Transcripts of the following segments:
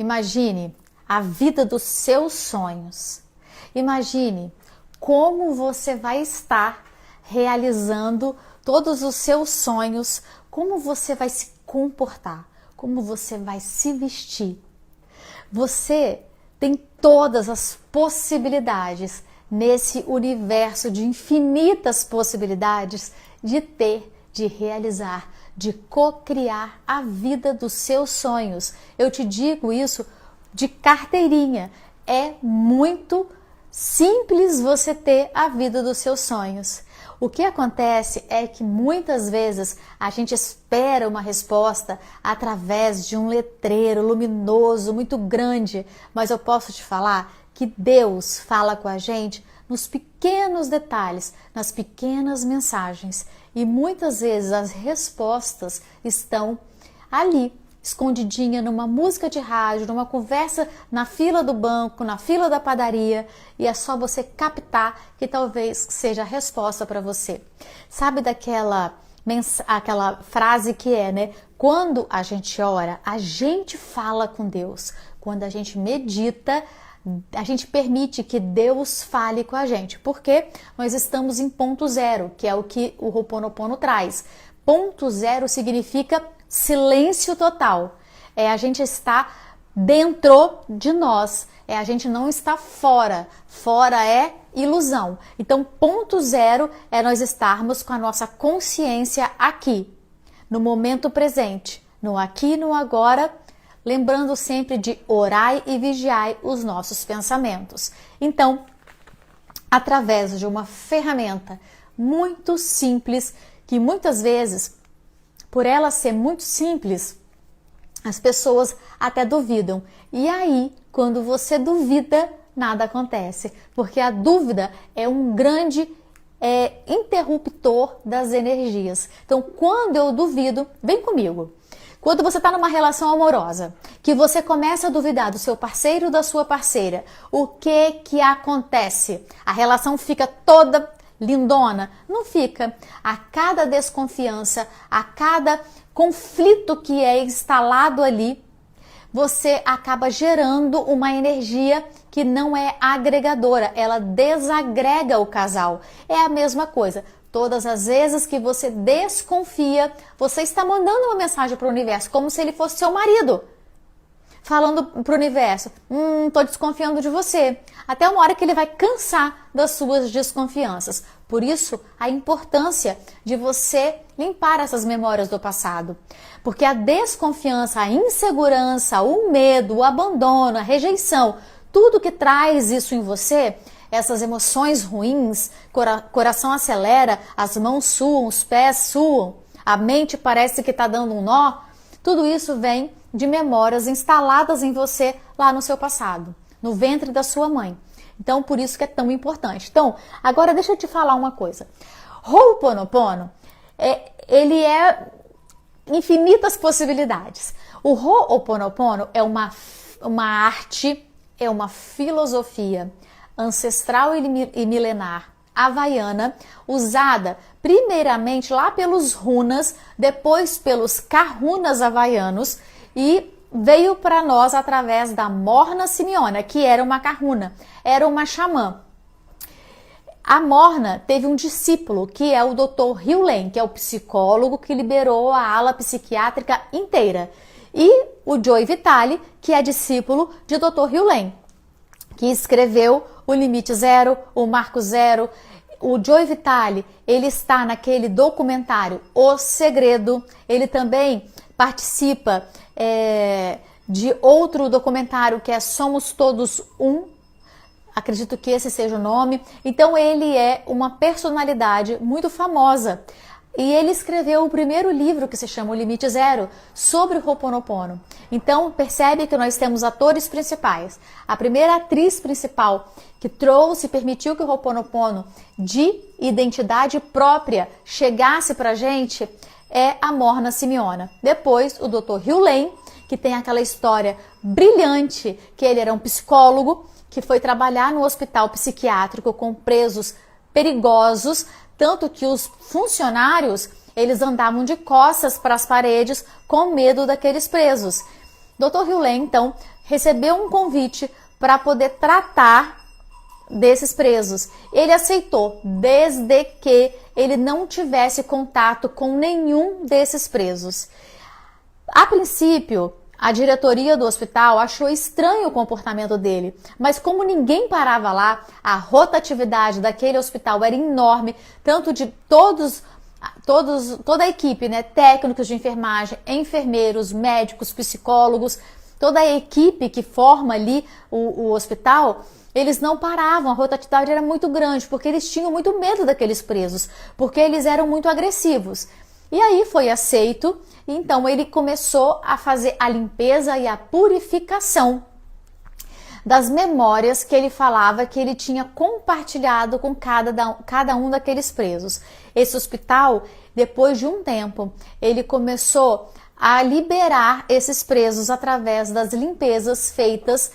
Imagine a vida dos seus sonhos. Imagine como você vai estar realizando todos os seus sonhos, como você vai se comportar, como você vai se vestir. Você tem todas as possibilidades nesse universo de infinitas possibilidades de ter, de realizar, de co-criar a vida dos seus sonhos. Eu te digo isso de carteirinha. É muito simples você ter a vida dos seus sonhos. O que acontece é que muitas vezes a gente espera uma resposta através de um letreiro luminoso, muito grande, mas eu posso te falar que Deus fala com a gente nos pequenos detalhes, nas pequenas mensagens, e muitas vezes as respostas estão ali, escondidinha numa música de rádio, numa conversa na fila do banco, na fila da padaria, e é só você captar que talvez seja a resposta para você. Sabe aquela frase que é, né? Quando a gente ora, a gente fala com Deus. Quando a gente medita, a gente permite que Deus fale com a gente, porque nós estamos em ponto zero, que é o que o Ho'oponopono traz. Ponto zero significa silêncio total. A gente está dentro de nós, a gente não está fora. Fora é ilusão. Então, ponto zero é nós estarmos com a nossa consciência aqui, no momento presente, no aqui e no agora, lembrando sempre de orai e vigiai os nossos pensamentos. Então, através de uma ferramenta muito simples, que muitas vezes, por ela ser muito simples, as pessoas até duvidam. E aí, quando você duvida, nada acontece, porque a dúvida é um grande interruptor das energias. Então, quando eu duvido, vem comigo. Quando você está numa relação amorosa, que você começa a duvidar do seu parceiro ou da sua parceira, o que acontece? A relação fica toda lindona? Não fica. A cada desconfiança, a cada conflito que é instalado ali, você acaba gerando uma energia que não é agregadora, ela desagrega o casal. É a mesma coisa. Todas as vezes que você desconfia, você está mandando uma mensagem para o universo, como se ele fosse seu marido. Falando para o universo, estou desconfiando de você. Até uma hora que ele vai cansar das suas desconfianças. Por isso, a importância de você limpar essas memórias do passado. Porque a desconfiança, a insegurança, o medo, o abandono, a rejeição, tudo que traz isso em você, essas emoções ruins, coração acelera, as mãos suam, os pés suam, a mente parece que está dando um nó, tudo isso vem de memórias instaladas em você lá no seu passado, no ventre da sua mãe. Então, por isso que é tão importante. Então, agora deixa eu te falar uma coisa. Ho'oponopono, ele é infinitas possibilidades. O Ho'oponopono é uma arte, é uma filosofia ancestral e milenar havaiana, usada primeiramente lá pelos runas, depois pelos kahunas havaianos, e veio para nós através da Morna Simeona, que era uma kahuna, era uma xamã. A Morna teve um discípulo, que é o Dr. Hugh Lane, que é o psicólogo que liberou a ala psiquiátrica inteira, e o Joe Vitale, que é discípulo de Dr. Hugh Lane, que escreveu o Limite Zero, o Marco Zero. O Joe Vitale, ele está naquele documentário O Segredo. Ele também participa de outro documentário que é Somos Todos Um. Acredito que esse seja o nome. Então ele é uma personalidade muito famosa. E ele escreveu o primeiro livro, que se chama O Limite Zero, sobre o Ho'oponopono. Então, percebe que nós temos atores principais. A primeira atriz principal que trouxe e permitiu que o Ho'oponopono, de identidade própria, chegasse pra gente, é a Morna Simeona. Depois, o Dr. Hugh Lane, que tem aquela história brilhante, que ele era um psicólogo, que foi trabalhar no hospital psiquiátrico com presos perigosos, tanto que os funcionários, eles andavam de costas para as paredes com medo daqueles presos. Dr. Hughley, então, recebeu um convite para poder tratar desses presos. Ele aceitou, desde que ele não tivesse contato com nenhum desses presos. A princípio, a diretoria do hospital achou estranho o comportamento dele, mas como ninguém parava lá, a rotatividade daquele hospital era enorme, tanto de toda a equipe, né, técnicos de enfermagem, enfermeiros, médicos, psicólogos, toda a equipe que forma ali o hospital, eles não paravam, a rotatividade era muito grande, porque eles tinham muito medo daqueles presos, porque eles eram muito agressivos. E aí foi aceito, então ele começou a fazer a limpeza e a purificação das memórias que ele falava que ele tinha compartilhado com cada um daqueles presos. Esse hospital, depois de um tempo, ele começou a liberar esses presos através das limpezas feitas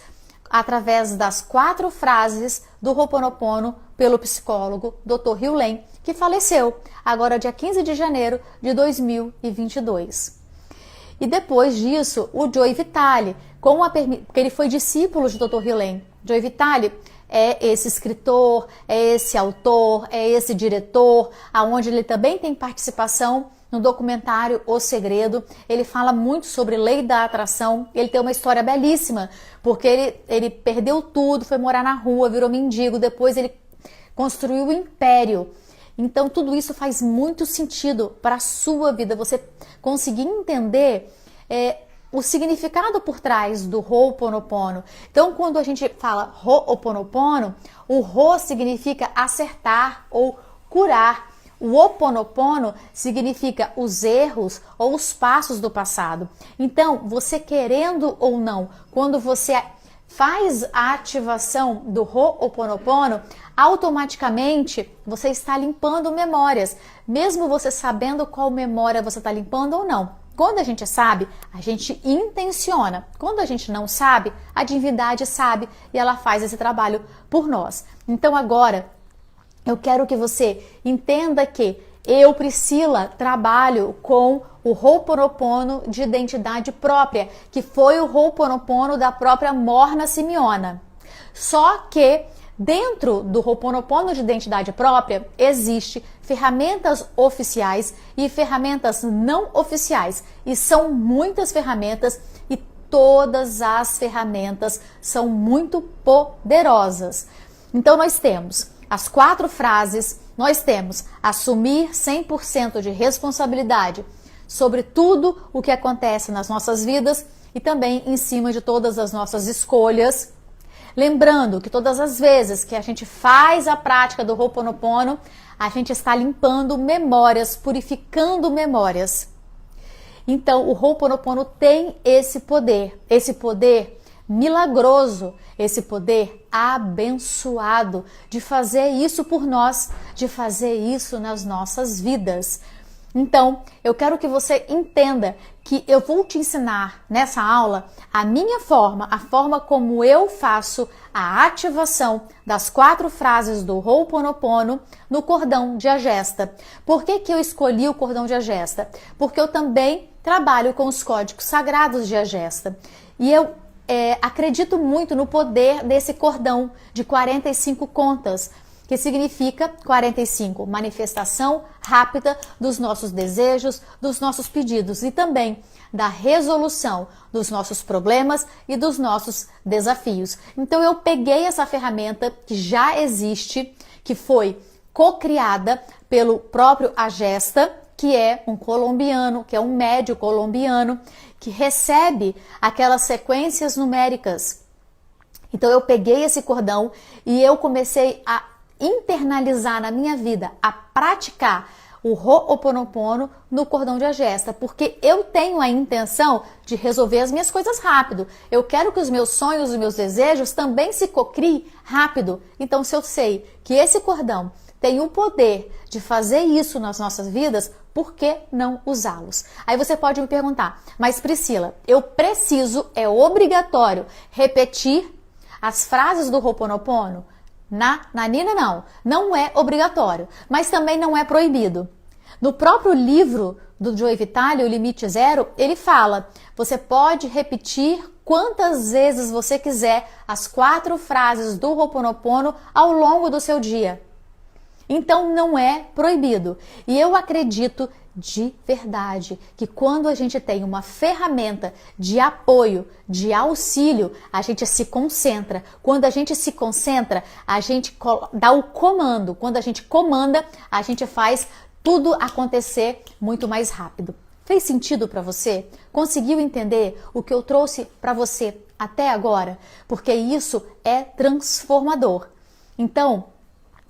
através das 4 frases do Ho'oponopono pelo psicólogo Dr. Hughley, que faleceu agora dia 15 de janeiro de 2022. E depois disso, o Joe Vitale, porque ele foi discípulo de Dr. Hughley. Joe Vitale é esse escritor, é esse autor, é esse diretor, aonde ele também tem participação no documentário O Segredo. Ele fala muito sobre lei da atração. Ele tem uma história belíssima, porque ele perdeu tudo, foi morar na rua, virou mendigo, depois ele construiu o império. Então tudo isso faz muito sentido para a sua vida, você conseguir entender o significado por trás do Ho'oponopono. Então quando a gente fala Ho'oponopono, o Ho significa acertar ou curar. O Ho'oponopono significa os erros ou os passos do passado. Então, você querendo ou não, quando você faz a ativação do Ho'oponopono, automaticamente você está limpando memórias, mesmo você sabendo qual memória você está limpando ou não. Quando a gente sabe, a gente intenciona. Quando a gente não sabe, a divindade sabe e ela faz esse trabalho por nós. Então agora, eu quero que você entenda que eu, Priscila, trabalho com o Ho'oponopono de identidade própria, que foi o Ho'oponopono da própria Morna Simeona. Só que dentro do Ho'oponopono de identidade própria, existe ferramentas oficiais e ferramentas não oficiais. E são muitas ferramentas e todas as ferramentas são muito poderosas. Então nós temos as 4 frases, nós temos assumir 100% de responsabilidade sobre tudo o que acontece nas nossas vidas e também em cima de todas as nossas escolhas. Lembrando que todas as vezes que a gente faz a prática do Ho'oponopono, a gente está limpando memórias, purificando memórias. Então, o Ho'oponopono tem esse poder milagroso, esse poder abençoado de fazer isso por nós, de fazer isso nas nossas vidas. Então, eu quero que você entenda que eu vou te ensinar nessa aula a minha forma, a forma como eu faço a ativação das 4 frases do Ho'oponopono no cordão de Agesta. Por que eu escolhi o cordão de Agesta? Porque eu também trabalho com os códigos sagrados de Agesta. E eu acredito muito no poder desse cordão de 45 contas, que significa 45, manifestação rápida dos nossos desejos, dos nossos pedidos e também da resolução dos nossos problemas e dos nossos desafios. Então eu peguei essa ferramenta que já existe, que foi co-criada pelo próprio Agesta, que é um colombiano, que é um médium colombiano, que recebe aquelas sequências numéricas. Então eu peguei esse cordão e eu comecei a internalizar na minha vida, a praticar o Ho'oponopono no cordão de Agesta, porque eu tenho a intenção de resolver as minhas coisas rápido. Eu quero que os meus sonhos e meus desejos também se cocriem rápido. Então, se eu sei que esse cordão tem o poder de fazer isso nas nossas vidas, por que não usá-los? Aí você pode me perguntar, mas Priscila, eu preciso, é obrigatório repetir as frases do Ho'oponopono? Na Nina não é obrigatório, mas também não é proibido. No próprio livro do Joe Vitale, o Limite Zero, ele fala, você pode repetir quantas vezes você quiser as 4 frases do Ho'oponopono ao longo do seu dia. Então não é proibido. E eu acredito de verdade que quando a gente tem uma ferramenta de apoio, de auxílio, a gente se concentra. Quando a gente se concentra, a gente dá o comando. Quando a gente comanda, a gente faz tudo acontecer muito mais rápido. Fez sentido para você? Conseguiu entender o que eu trouxe para você até agora? Porque isso é transformador. Então,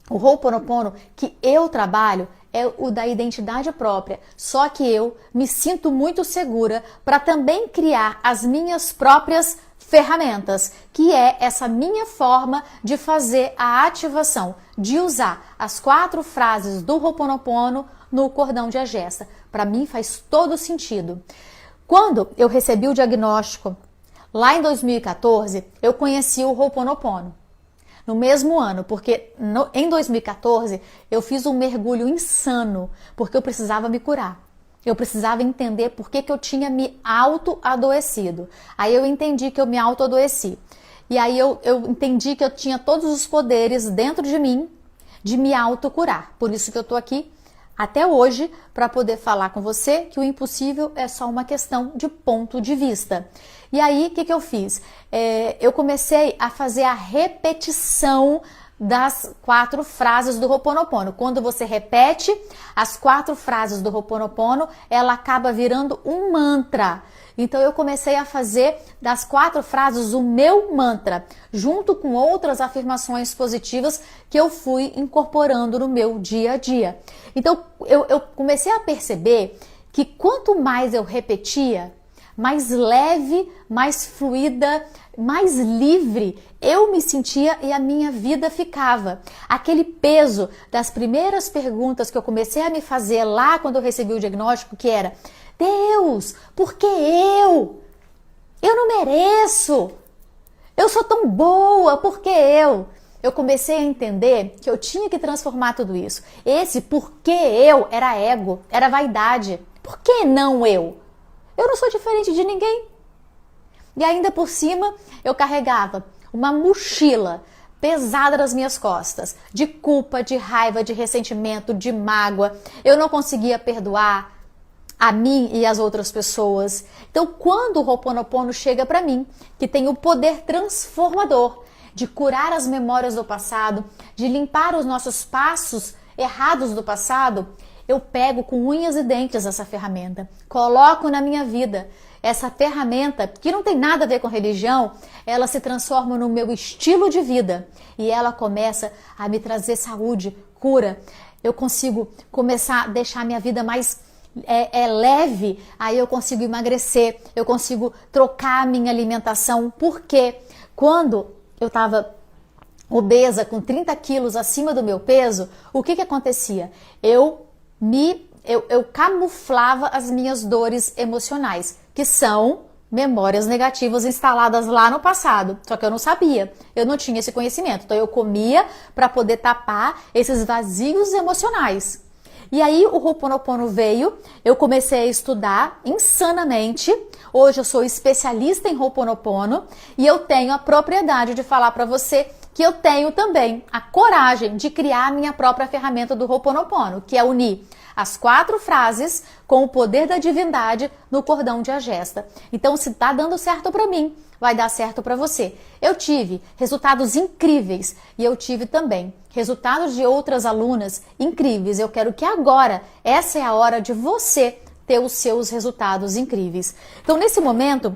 o Ho'oponopono que eu trabalho é o da identidade própria, só que eu me sinto muito segura para também criar as minhas próprias ferramentas, que é essa minha forma de fazer a ativação, de usar as 4 frases do Ho'oponopono no cordão de Agesta. Para mim faz todo sentido. Quando eu recebi o diagnóstico, lá em 2014, eu conheci o Ho'oponopono. No mesmo ano, porque em 2014 eu fiz um mergulho insano, porque eu precisava me curar. Eu precisava entender por que eu tinha me auto-adoecido. Aí eu entendi que eu me auto-adoeci. E aí eu entendi que eu tinha todos os poderes dentro de mim de me autocurar. Por isso que eu tô aqui até hoje para poder falar com você que o impossível é só uma questão de ponto de vista. E aí, o que eu fiz? Eu comecei a fazer a repetição das 4 frases do Ho'oponopono. Quando você repete as 4 frases do Ho'oponopono, ela acaba virando um mantra. Então eu comecei a fazer das 4 frases o meu mantra, junto com outras afirmações positivas que eu fui incorporando no meu dia a dia. Então eu comecei a perceber que quanto mais eu repetia, mais leve, mais fluida, mais livre eu me sentia e a minha vida ficava. Aquele peso das primeiras perguntas que eu comecei a me fazer lá quando eu recebi o diagnóstico, que era: Deus, por que eu? Eu não mereço. Eu sou tão boa, por que eu? Eu comecei a entender que eu tinha que transformar tudo isso. Esse porquê eu era ego, era vaidade. Por que não eu? Eu não sou diferente de ninguém. E ainda por cima, eu carregava uma mochila pesada nas minhas costas, de culpa, de raiva, de ressentimento, de mágoa. Eu não conseguia perdoar a mim e as outras pessoas. Então, quando o Ho'oponopono chega para mim, que tem o poder transformador de curar as memórias do passado, de limpar os nossos passos errados do passado, eu pego com unhas e dentes essa ferramenta, coloco na minha vida. Essa ferramenta, que não tem nada a ver com religião, ela se transforma no meu estilo de vida e ela começa a me trazer saúde, cura. Eu consigo começar a deixar minha vida mais leve, aí eu consigo emagrecer, eu consigo trocar a minha alimentação, porque quando eu estava obesa, com 30 quilos acima do meu peso, o que acontecia? Eu camuflava as minhas dores emocionais, que são memórias negativas instaladas lá no passado. Só que eu não sabia, eu não tinha esse conhecimento. Então eu comia para poder tapar esses vazios emocionais. E aí o Ho'oponopono veio, eu comecei a estudar insanamente. Hoje eu sou especialista em Ho'oponopono e eu tenho a propriedade de falar para você que eu tenho também a coragem de criar a minha própria ferramenta do Ho'oponopono, que é unir as 4 frases com o poder da divindade no cordão de Agesta. Então, se tá dando certo para mim, vai dar certo para você. Eu tive resultados incríveis e eu tive também resultados de outras alunas incríveis. Eu quero que agora, essa é a hora de você ter os seus resultados incríveis. Então, nesse momento,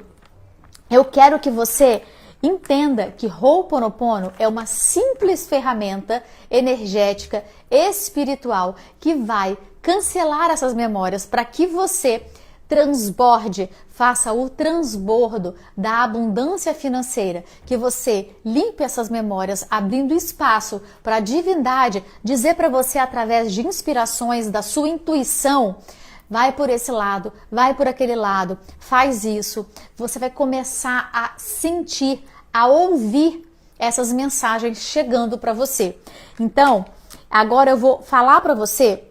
eu quero que você entenda que Ho'oponopono é uma simples ferramenta energética, espiritual, que vai cancelar essas memórias para que você transborde, faça o transbordo da abundância financeira, que você limpe essas memórias, abrindo espaço para a divindade dizer para você através de inspirações da sua intuição: vai por esse lado, vai por aquele lado, faz isso. Você vai começar a sentir, a ouvir essas mensagens chegando para você. Então, agora eu vou falar para você,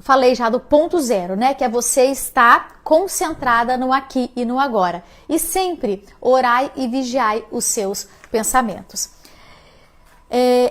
falei já do ponto zero, né? Que é você estar concentrada no aqui e no agora. E sempre orai e vigiai os seus pensamentos.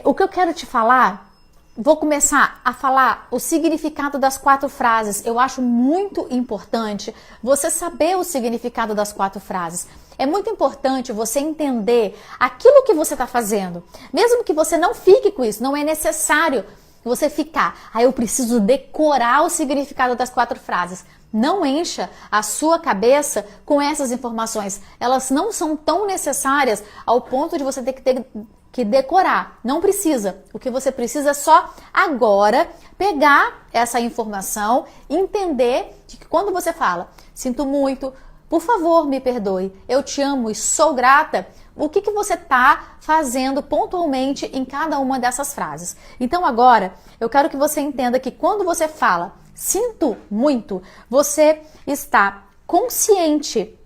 O que eu quero te falar, vou começar a falar o significado das 4 frases. Eu acho muito importante você saber o significado das 4 frases. É muito importante você entender aquilo que você está fazendo. Mesmo que você não fique com isso, não é necessário você ficar. Eu preciso decorar o significado das 4 frases. Não encha a sua cabeça com essas informações. Elas não são tão necessárias ao ponto de você ter que decorar. Não precisa. O que você precisa é só agora pegar essa informação, entender de que quando você fala, sinto muito, por favor, me perdoe, eu te amo e sou grata, o que você está fazendo pontualmente em cada uma dessas frases. Então agora, eu quero que você entenda que quando você fala, sinto muito, você está consciente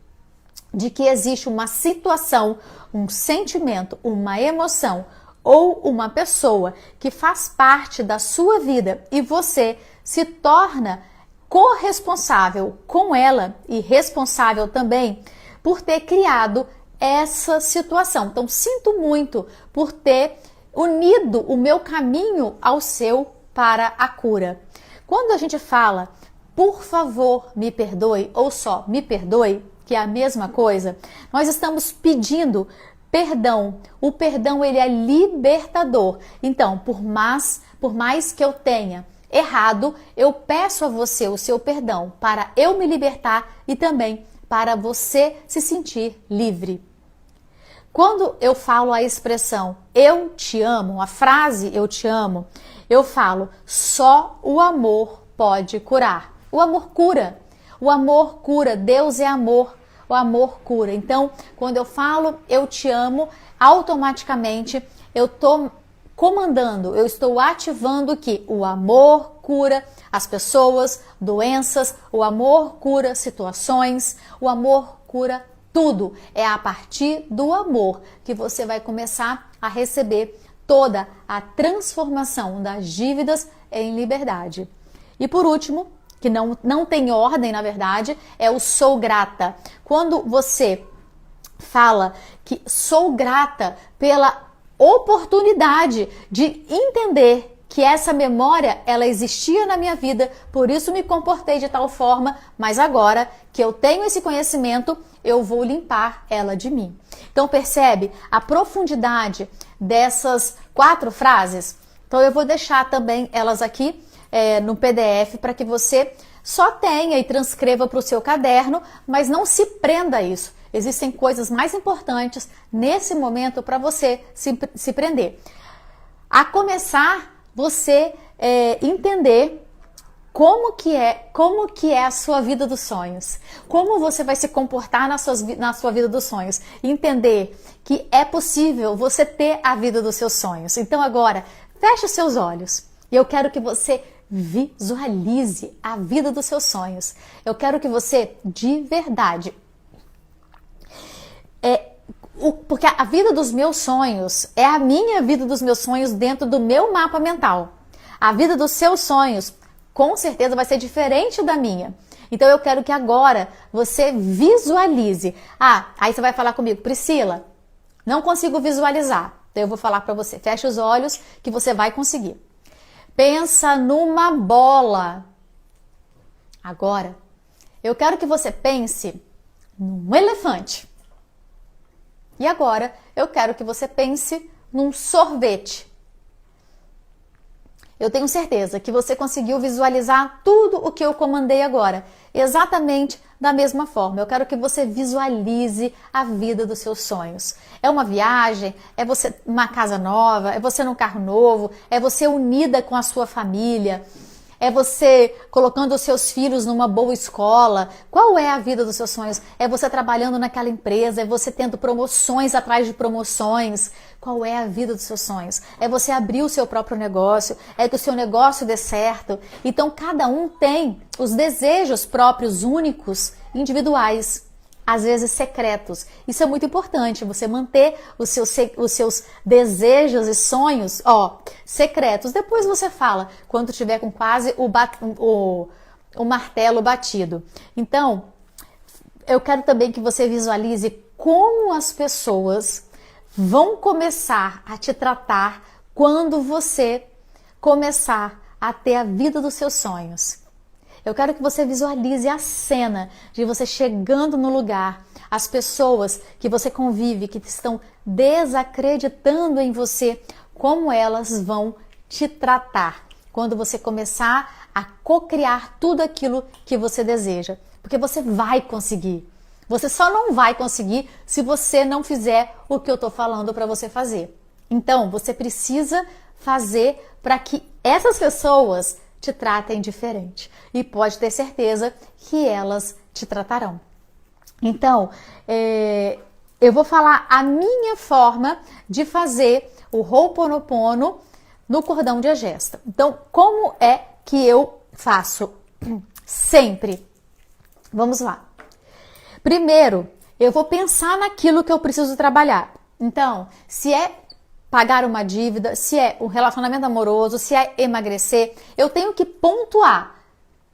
de que existe uma situação, um sentimento, uma emoção ou uma pessoa que faz parte da sua vida e você se torna corresponsável com ela e responsável também por ter criado essa situação. Então, sinto muito por ter unido o meu caminho ao seu para a cura. Quando a gente fala, por favor, me perdoe, ou só me perdoe, que é a mesma coisa, nós estamos pedindo perdão. O perdão, ele é libertador. Então, por mais que eu tenha errado, eu peço a você o seu perdão para eu me libertar e também para você se sentir livre. Quando eu falo a expressão eu te amo, a frase eu te amo, eu falo só o amor pode curar. O amor cura. O amor cura. Deus é amor. O amor cura. Então, quando eu falo eu te amo, automaticamente eu estou comandando, eu estou ativando que o amor cura as pessoas, doenças, o amor cura situações, o amor cura tudo. É a partir do amor que você vai começar a receber toda a transformação das dívidas em liberdade. E por último, que não tem ordem na verdade, é o sou grata. Quando você fala que sou grata pela oportunidade de entender que essa memória, ela existia na minha vida, por isso me comportei de tal forma, mas agora que eu tenho esse conhecimento, eu vou limpar ela de mim. Então percebe a profundidade dessas 4 frases? Então eu vou deixar também elas aqui no PDF para que você só tenha e transcreva para o seu caderno, mas não se prenda a isso. Existem coisas mais importantes nesse momento para você se prender. A começar, você entender como que é a sua vida dos sonhos. Como você vai se comportar na sua vida dos sonhos. Entender que é possível você ter a vida dos seus sonhos. Então agora, feche os seus olhos. E eu quero que você visualize a vida dos seus sonhos. Eu quero que você, de verdade, porque a vida dos meus sonhos é a minha vida dos meus sonhos dentro do meu mapa mental. A vida dos seus sonhos, com certeza, vai ser diferente da minha. Então eu quero que agora você visualize. Aí você vai falar comigo, Priscila, não consigo visualizar. Então eu vou falar para você, feche os olhos que você vai conseguir. Pensa numa bola. Agora, eu quero que você pense num elefante. E agora, eu quero que você pense num sorvete. Eu tenho certeza que você conseguiu visualizar tudo o que eu comandei agora, exatamente da mesma forma. Eu quero que você visualize a vida dos seus sonhos. É uma viagem, é você numa casa nova, é você num carro novo, é você unida com a sua família, é você colocando os seus filhos numa boa escola. Qual é a vida dos seus sonhos? É você trabalhando naquela empresa, é você tendo promoções atrás de promoções. Qual é a vida dos seus sonhos? É você abrir o seu próprio negócio, é que o seu negócio dê certo. Então cada um tem os desejos próprios, únicos, individuais. às vezes secretos. Isso é muito importante, você manter os seus desejos e sonhos, secretos. Depois você fala, quando tiver com quase o martelo batido. Então, eu quero também que você visualize como as pessoas vão começar a te tratar quando você começar a ter a vida dos seus sonhos. Eu quero que você visualize a cena de você chegando no lugar, as pessoas que você convive, que estão desacreditando em você, como elas vão te tratar quando você começar a cocriar tudo aquilo que você deseja. Porque você vai conseguir. Você só não vai conseguir se você não fizer o que eu estou falando para você fazer. Então, você precisa fazer para que essas pessoas te tratem diferente. E pode ter certeza que elas te tratarão. Então, eu vou falar a minha forma de fazer o Ho'oponopono no cordão de agesta. Então, como é que eu faço? Sempre. Vamos lá. Primeiro, eu vou pensar naquilo que eu preciso trabalhar. Então, se é pagar uma dívida, se é um relacionamento amoroso, se é emagrecer, eu tenho que pontuar.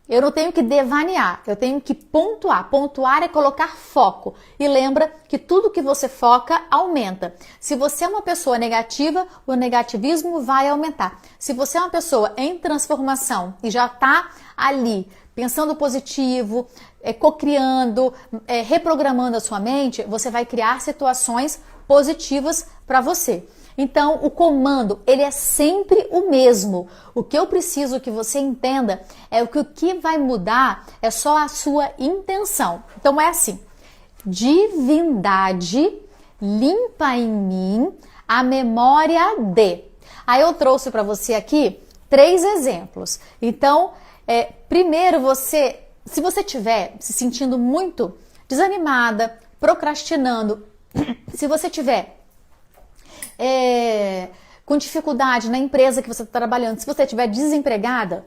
Eu não tenho que devanear, eu tenho que pontuar. Pontuar é colocar foco. E lembra que tudo que você foca aumenta. Se você é uma pessoa negativa, o negativismo vai aumentar. Se você é uma pessoa em transformação e já está ali pensando positivo, cocriando, reprogramando a sua mente, você vai criar situações positivas para você. Então, o comando, ele é sempre o mesmo. O que eu preciso que você entenda é que o que vai mudar é só a sua intenção. Então, é assim: divindade, limpa em mim a memória de. Aí eu trouxe para você aqui 3 exemplos. Então, primeiro se você estiver se sentindo muito desanimada, procrastinando, se você estiver com dificuldade na empresa que você está trabalhando, se você estiver desempregada,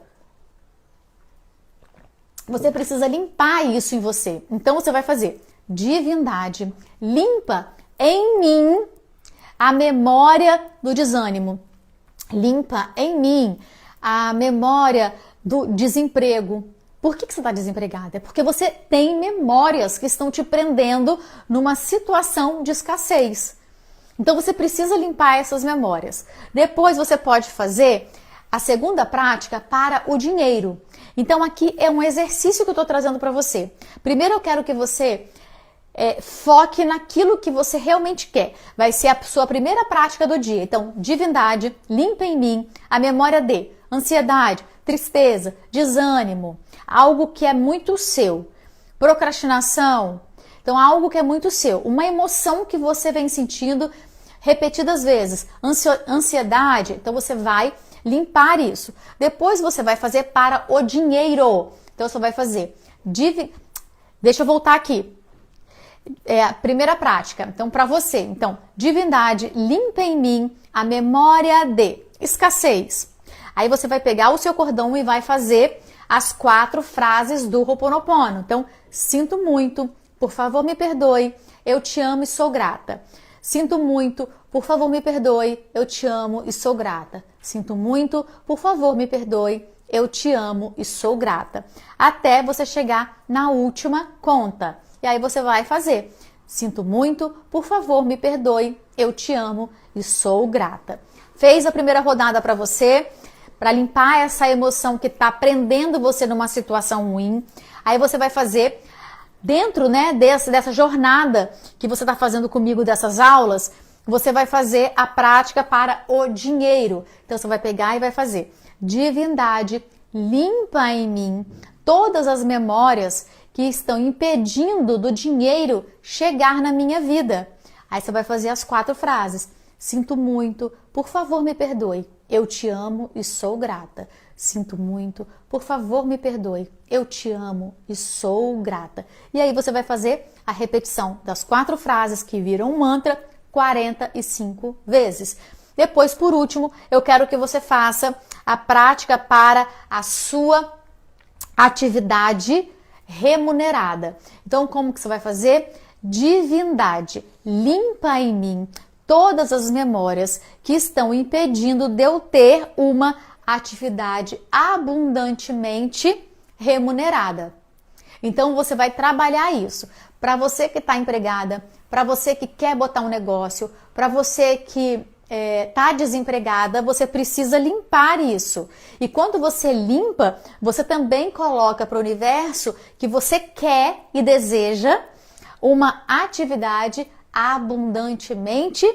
você precisa limpar isso em você. Então você vai fazer: divindade, limpa em mim a memória do desânimo, limpa em mim a memória do desemprego. Por que você está desempregada? É porque você tem memórias que estão te prendendo numa situação de escassez. Então você precisa limpar essas memórias. Depois você pode fazer a segunda prática para o dinheiro. Então aqui é um exercício que eu estou trazendo para você. Primeiro eu quero que você foque naquilo que você realmente quer. Vai ser a sua primeira prática do dia. Então, divindade, limpa em mim a memória de ansiedade, tristeza, desânimo, algo que é muito seu, procrastinação. Então, algo que é muito seu, uma emoção que você vem sentindo repetidas vezes, ansiedade, então você vai limpar isso. Depois você vai fazer para o dinheiro. Então, você vai fazer, deixa eu voltar aqui. A primeira prática, então para você. Então, divindade, limpa em mim a memória de escassez. Aí você vai pegar o seu cordão e vai fazer as 4 frases do Ho'oponopono. Então, sinto muito, por favor me perdoe, eu te amo e sou grata. Sinto muito, por favor me perdoe, eu te amo e sou grata. Sinto muito, por favor me perdoe, eu te amo e sou grata. Até você chegar na última conta. E aí você vai fazer: sinto muito, por favor me perdoe, eu te amo e sou grata. Fez a primeira rodada para você, para limpar essa emoção que está prendendo você numa situação ruim. Aí você vai fazer, dentro dessa jornada que você está fazendo comigo, dessas aulas, você vai fazer a prática para o dinheiro. Então você vai pegar e vai fazer: divindade, limpa em mim todas as memórias que estão impedindo do dinheiro chegar na minha vida. Aí você vai fazer as 4 frases: sinto muito, por favor me perdoe, eu te amo e sou grata. Sinto muito, por favor me perdoe, eu te amo e sou grata. E aí você vai fazer a repetição das 4 frases que viram um mantra 45 vezes. Depois, por último, eu quero que você faça a prática para a sua atividade remunerada. Então, como que você vai fazer? Divindade, limpa em mim todas as memórias que estão impedindo de eu ter uma atividade abundantemente remunerada. Então, você vai trabalhar isso. Para você que está empregada, para você que quer botar um negócio, para você que está desempregada, você precisa limpar isso. E quando você limpa, você também coloca para o universo que você quer e deseja uma atividade abundantemente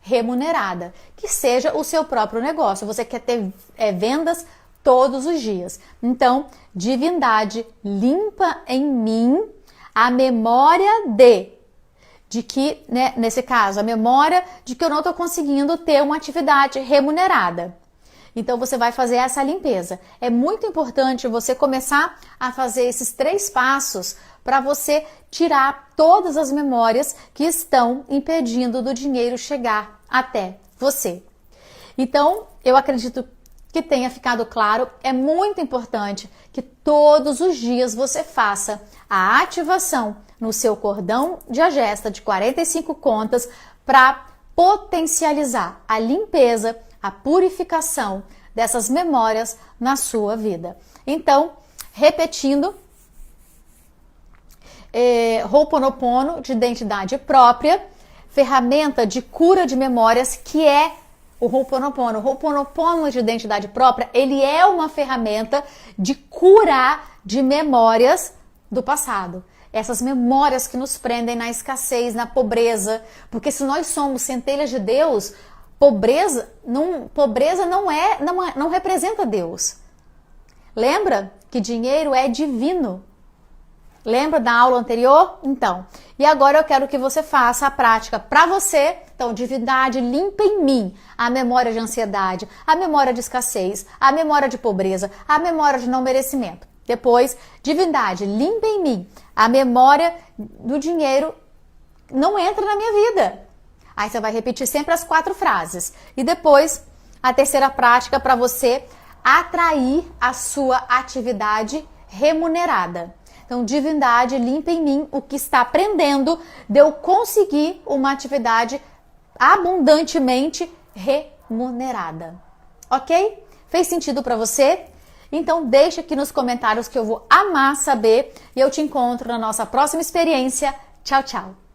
remunerada, que seja o seu próprio negócio. Você quer ter vendas todos os dias. Então, divindade, limpa em mim a memória de que, né, nesse caso, a memória de que eu não estou conseguindo ter uma atividade remunerada. Então, você vai fazer essa limpeza. É muito importante você começar a fazer esses 3 passos para você tirar todas as memórias que estão impedindo do dinheiro chegar até você. Então, eu acredito que tenha ficado claro, é muito importante que todos os dias você faça a ativação no seu cordão de agesta de 45 contas para potencializar a limpeza, a purificação dessas memórias na sua vida. Então, repetindo, Ho'oponopono de identidade própria, ferramenta de cura de memórias, que é o Ho'oponopono. O Ho'oponopono de identidade própria, ele é uma ferramenta de curar de memórias do passado. Essas memórias que nos prendem na escassez, na pobreza. Porque se nós somos centelhas de Deus, pobreza não representa Deus. Lembra que dinheiro é divino? Lembra da aula anterior? Então, e agora eu quero que você faça a prática para você. Então, divindade, limpa em mim a memória de ansiedade, a memória de escassez, a memória de pobreza, a memória de não merecimento. Depois, divindade, limpa em mim a memória do dinheiro não entra na minha vida. Aí você vai repetir sempre as 4 frases. E depois, a terceira prática para você atrair a sua atividade remunerada. Então, divindade, limpa em mim o que está prendendo de eu conseguir uma atividade abundantemente remunerada. Ok? Fez sentido para você? Então, deixa aqui nos comentários que eu vou amar saber e eu te encontro na nossa próxima experiência. Tchau, tchau!